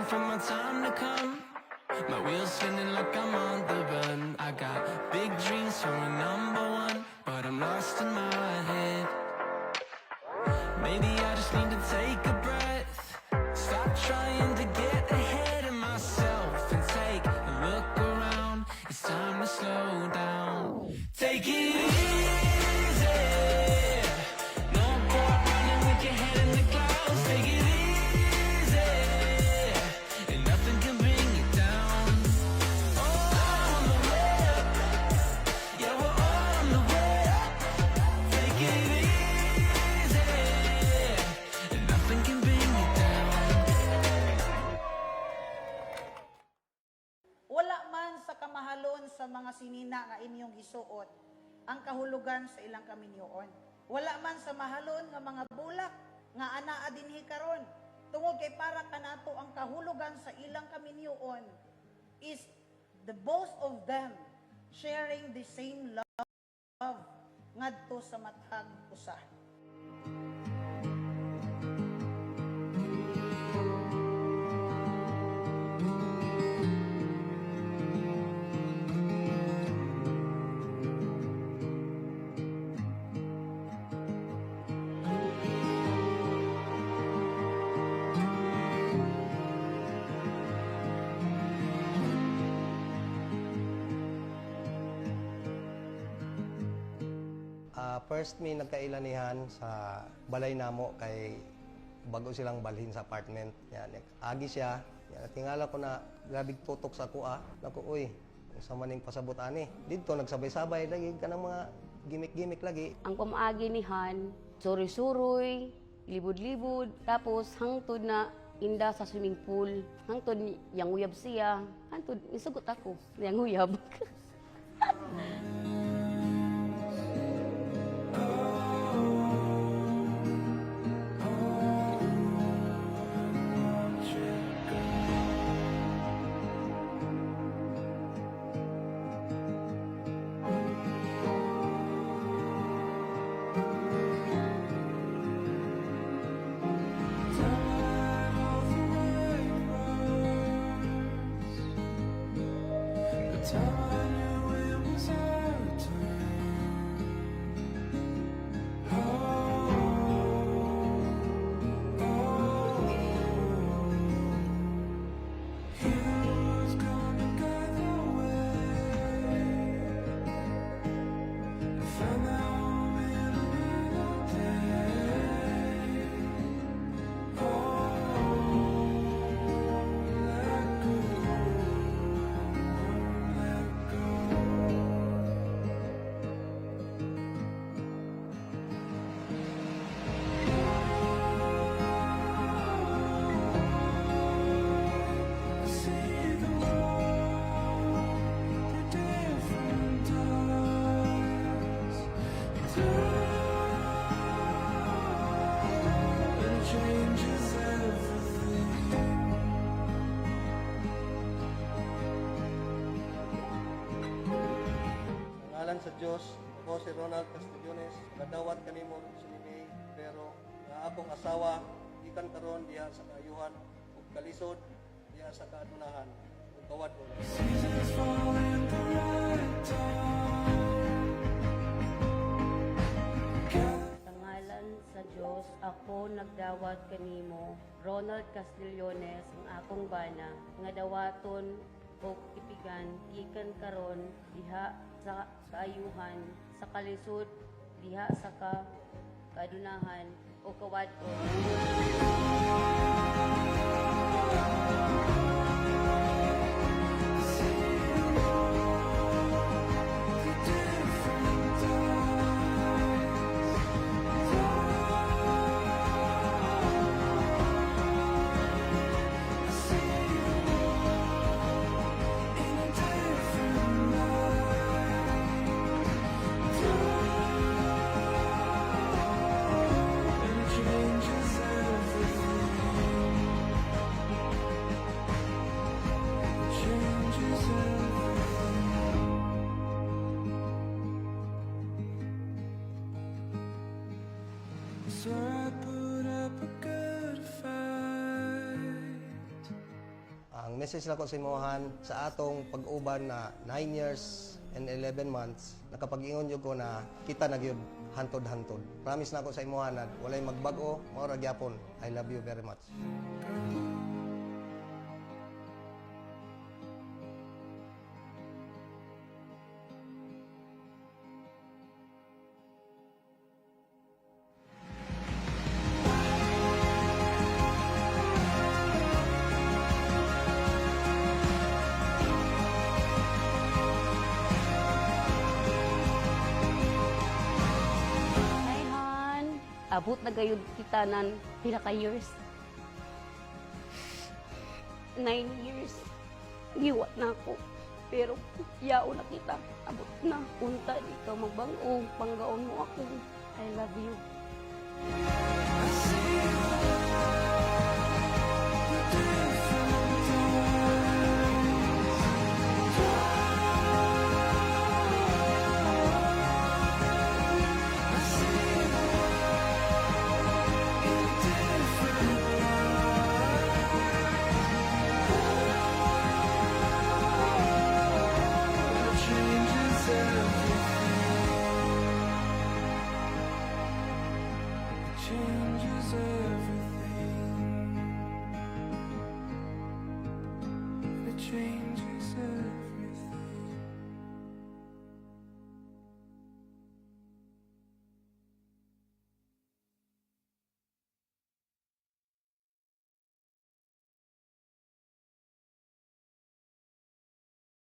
for my time to come. My wheels spinning like I'm on the run. I got big dreams for a number one, but I'm lost in my head. Maybe I just need to take a breath, stop trying to get ahead of myself and take a look around. It's time to slow down. Take it easy. No point running with your head in the clouds. Take it easy, and nothing can bring you down. Oh, on the way up. Yeah, we're all on the way up. Take it easy, and nothing can bring you down. Wala man sa kamahalon sa mga sinina nga inyong gisuot ang kahulugan sa ilang kaminyoon. Wala man sa mahalon nga mga bulak nga anaa dinhi karon. Tungod kay para kanato ang kahulugan sa ilang kaminyoon is the both of them sharing the same love ngadto sa matag usa. First, may nagkailanihan sa balay namo kay bago silang balhin sa apartment. Yan, agi siya. Yan, tingala ko na grabig tutok sa kuha. Naku, uy, sa maning pasabot ani. Dito, nagsabay-sabay lagi ka ng mga gimmick-gimmick lagi. Ang pamaagi ni Han, suroy-suroy, libod-libod, tapos hangtod na inda sa swimming pool. Hangtod yang uyab siya. Hangtod, isugot ako, yang uyab. Sa Diyos, ako si Ronald Castigliones, nadawat kanimo sa May, pero nga akong asawa, ikan karon diha sa kaayuhan, ug kalisod diha sa kaadunahan, ug kawad ko. Sa ngalan sa Diyos, ako nagdawat kanimo, Ronald Castigliones, ang akong bana, nga dawaton o ipigan, ikan karon diha sa kaayuhan, sa kalisod, diha sa kaadunahan, o kawad ko. Swear I put up a good fight. message lang ko sa imuhan sa atong pag-uban na 9 years and 11 months, nakapag-ingon jud ko na kita na gyud hantod-hantod. Promise na ako sa imuhan na walay magbago, mao ra gyapon. I love you very much. Hi, Han. Abot na gayud kita nan pila ka years. 9 years. Giwa na ako. Pero yao na kita. Abot na. Unta di ka magbango. Panggaon mo ako. I love you. Changes everything. It changes